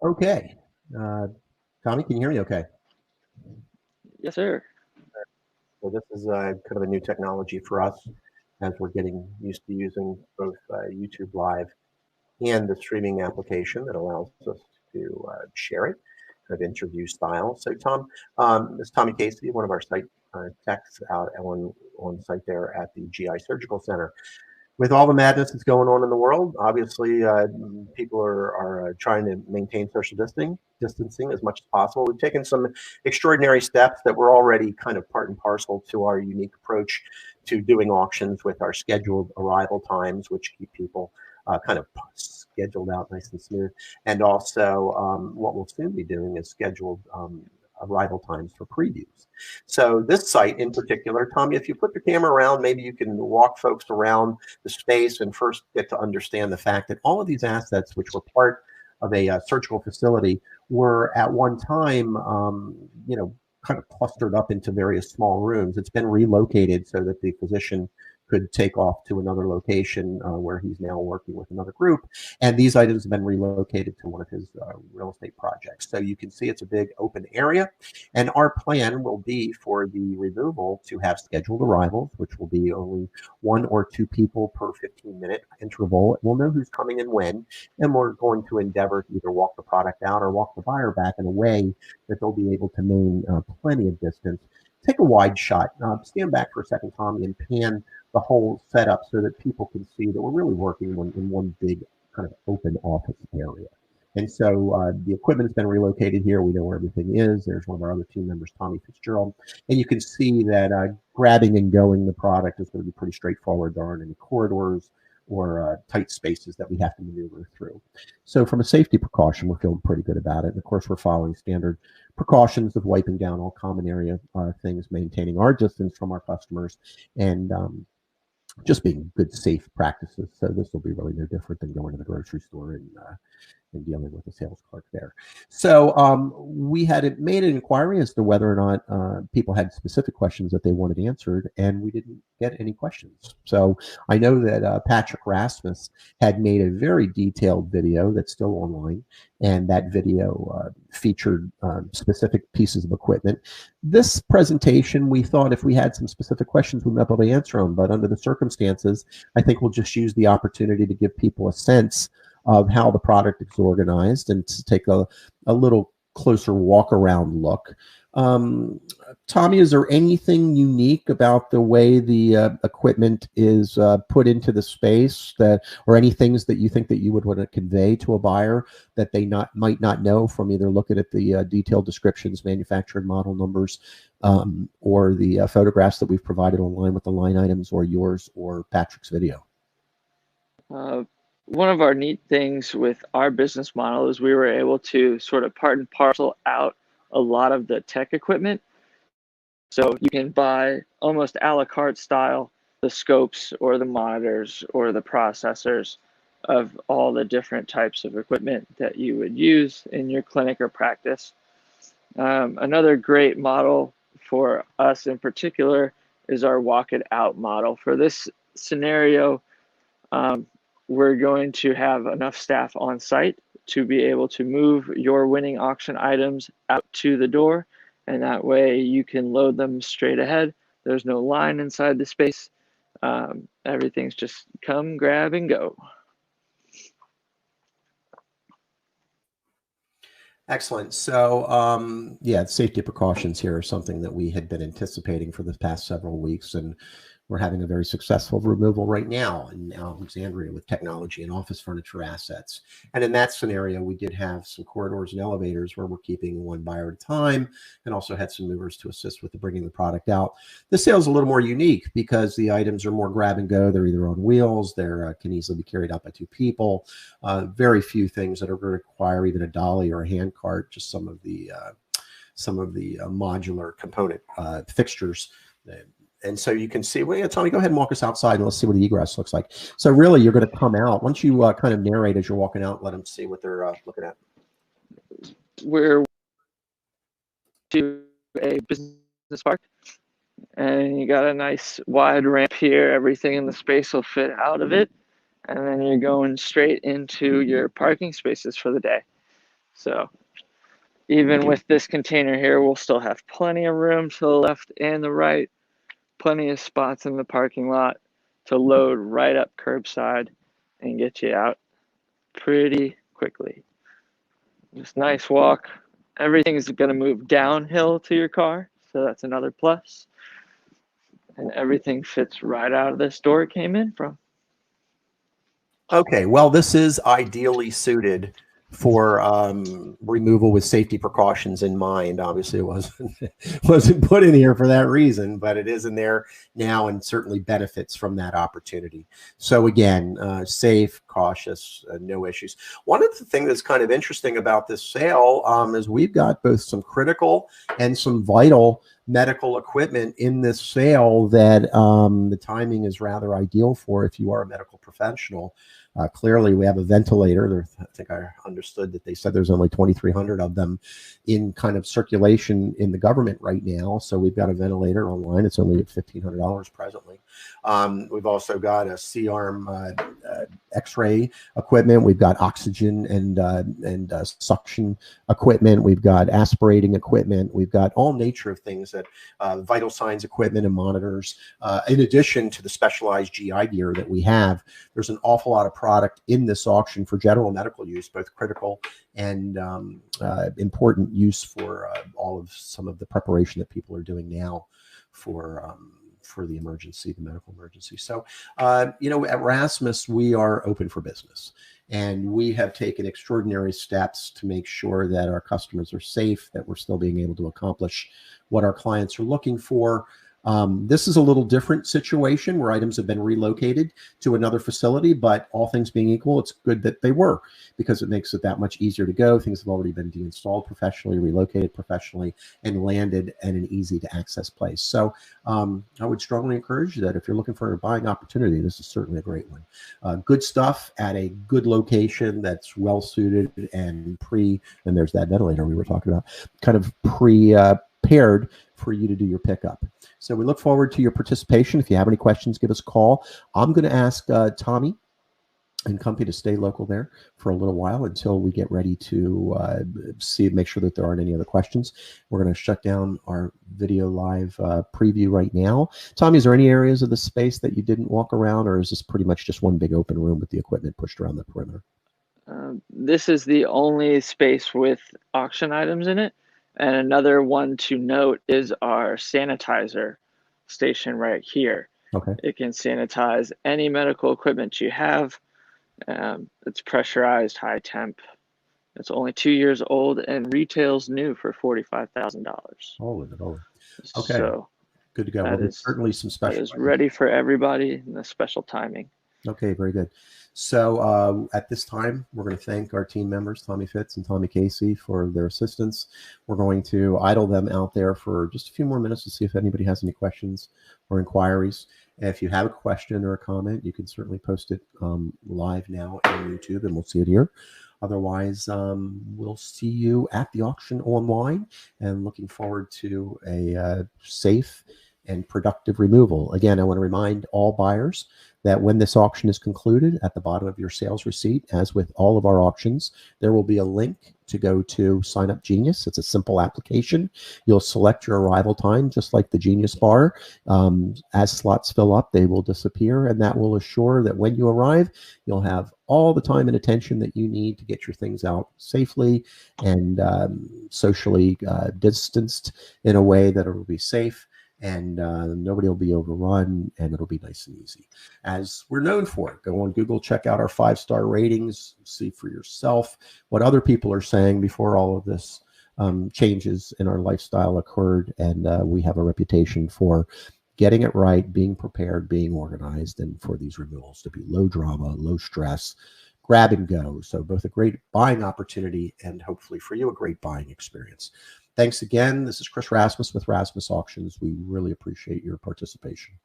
Okay. Tommy, can you hear me okay? Yes, sir. So this is kind of a new technology for us as we're getting used to using both YouTube Live and the streaming application that allows us to share it, kind of interview style. So Tom, this is Tommy Casey, one of our site techs out on site there at the GI Surgical Center. With all the madness that's going on in the world, obviously people are trying to maintain social distancing as much as possible. We've taken some extraordinary steps that were already kind of part and parcel to our unique approach to doing auctions with our scheduled arrival times, which keep people kind of scheduled out nice and smooth. And also, what we'll soon be doing is scheduled arrival times for previews. So this site in particular, Tommy, if you put the camera around, maybe you can walk folks around the space and first get to understand the fact that all of these assets, which were part of a surgical facility, were at one time, kind of clustered up into various small rooms. It's been relocated so that the physician could take off to another location where he's now working with another group. And these items have been relocated to one of his real estate projects. So you can see it's a big open area. And our plan will be for the removal to have scheduled arrivals, which will be only one or two people per 15-minute interval. We'll know who's coming and when, and we're going to endeavor to either walk the product out or walk the buyer back in a way that they'll be able to maintain plenty of distance. Take a wide shot. Stand back for a second, Tommy, and pan the whole setup so that people can see that we're really working in one big kind of open office area. And so the equipment has been relocated here. We know where everything is. There's one of our other team members, Tommy Fitzgerald. And you can see that grabbing and going the product is going to be pretty straightforward. There aren't any corridors or tight spaces that we have to maneuver through. So from a safety precaution, we're feeling pretty good about it. And of course, we're following standard precautions of wiping down all common area things, maintaining our distance from our customers, and just being good, safe practices. So this will be really no different than going to the grocery store and dealing with a sales clerk there. So we had made an inquiry as to whether or not people had specific questions that they wanted answered, and we didn't get any questions. So I know that Patrick Rasmus had made a very detailed video that's still online, and that video featured specific pieces of equipment. This presentation, we thought if we had some specific questions, we might be able to answer them, but under the circumstances, I think we'll just use the opportunity to give people a sense of how the product is organized and to take a little closer walk around look. Tommy, is there anything unique about the way the equipment is put into the space or any things that you think that you would want to convey to a buyer that they might not know from either looking at the detailed descriptions, manufacturer model numbers, or the photographs that we've provided online with the line items, or yours or Patrick's video? One of our neat things with our business model is we were able to sort of part and parcel out a lot of the tech equipment. So you can buy almost a la carte style the scopes or the monitors or the processors of all the different types of equipment that you would use in your clinic or practice. Another great model for us in particular is our walk it out model. For this scenario, we're going to have enough staff on site to be able to move your winning auction items out to the door, and that way you can load them straight ahead. There's no line inside the space. Everything's just come, grab, and go. Excellent. So, yeah, safety precautions here are something that we had been anticipating for the past several weeks, and we're having a very successful removal right now in Alexandria with technology and office furniture assets. And in that scenario, we did have some corridors and elevators where we're keeping one buyer at a time, and also had some movers to assist with the bringing the product out. The sale is a little more unique because the items are more grab and go. They're either on wheels, they can easily be carried out by two people. Very few things that are going to require even a dolly or a hand cart, just some of the modular component fixtures. And so you can see, well, yeah, Tommy, go ahead and walk us outside and let's see what the egress looks like. So really, you're going to come out. Once you kind of narrate as you're walking out, let them see what they're looking at. We're to a business park, and you got a nice wide ramp here. Everything in the space will fit out of it. And then you're going straight into your parking spaces for the day. So even with this container here, we'll still have plenty of room to the left and the right, plenty of spots in the parking lot to load right up curbside and get you out pretty quickly. Just nice walk. Everything's going to move downhill to your car, so that's another plus. And everything fits right out of this door it came in from. Okay, well, this is ideally suited for removal with safety precautions in mind. Obviously, it wasn't put in here for that reason, but it is in there now and certainly benefits from that opportunity. So again, safe, cautious, no issues. One of the things that's kind of interesting about this sale is we've got both some critical and some vital medical equipment in this sale that the timing is rather ideal for if you are a medical professional. Clearly, we have a ventilator. I think I understood that they said there's only 2,300 of them in kind of circulation in the government right now. So we've got a ventilator online. It's only at $1,500 presently. We've also got a C-arm X-ray equipment. We've got oxygen and suction equipment. We've got aspirating equipment. We've got all nature of things that vital signs equipment and monitors. In addition to the specialized GI gear that we have, there's an awful lot of product in this auction for general medical use, both critical and important use for all of some of the preparation that people are doing now for the emergency, the medical emergency. So, you know, at Rasmus, we are open for business, and we have taken extraordinary steps to make sure that our customers are safe, that we're still being able to accomplish what our clients are looking for. This is a little different situation where items have been relocated to another facility, but all things being equal, it's good that they were, because it makes it that much easier to go. Things have already been deinstalled professionally, relocated professionally, and landed in an easy to access place. So I would strongly encourage that if you're looking for a buying opportunity, this is certainly a great one. Good stuff at a good location that's well suited and and there's that ventilator we were talking about, kind of prepared for you to do your pickup. So we look forward to your participation. If you have any questions, give us a call. I'm going to ask Tommy and company to stay local there for a little while until we get ready to make sure that there aren't any other questions. We're going to shut down our video live preview right now. Tommy, is there any areas of the space that you didn't walk around, or is this pretty much just one big open room with the equipment pushed around the perimeter? This is the only space with auction items in it. And another one to note is our sanitizer station right here. Okay. It can sanitize any medical equipment you have. It's pressurized, high temp. It's only 2 years old and retails new for $45,000. Holy. Okay. So good to go. Well, there's certainly some special. That is ready for everybody in the special timing. Okay, very good. So at this time, we're going to thank our team members, Tommy Fitz and Tommy Casey, for their assistance. We're going to idle them out there for just a few more minutes to see if anybody has any questions or inquiries. If you have a question or a comment, you can certainly post it live now on YouTube, and we'll see it here. Otherwise, we'll see you at the auction online, and looking forward to a safe and productive removal. Again, I want to remind all buyers that when this auction is concluded, at the bottom of your sales receipt, as with all of our auctions, there will be a link to go to Sign Up Genius. It's a simple application. You'll select your arrival time, just like the Genius bar. As slots fill up, they will disappear, and that will assure that when you arrive, you'll have all the time and attention that you need to get your things out safely and socially distanced in a way that it will be safe, and nobody will be overrun, and it'll be nice and easy, as we're known for. Go on Google, check out our 5-star ratings, see for yourself what other people are saying before all of this changes in our lifestyle occurred. And we have a reputation for getting it right, being prepared, being organized, and for these removals to be low drama, low stress, grab and go. So both a great buying opportunity and hopefully for you, a great buying experience. Thanks again. This is Chris Rasmus with Rasmus Auctions. We really appreciate your participation.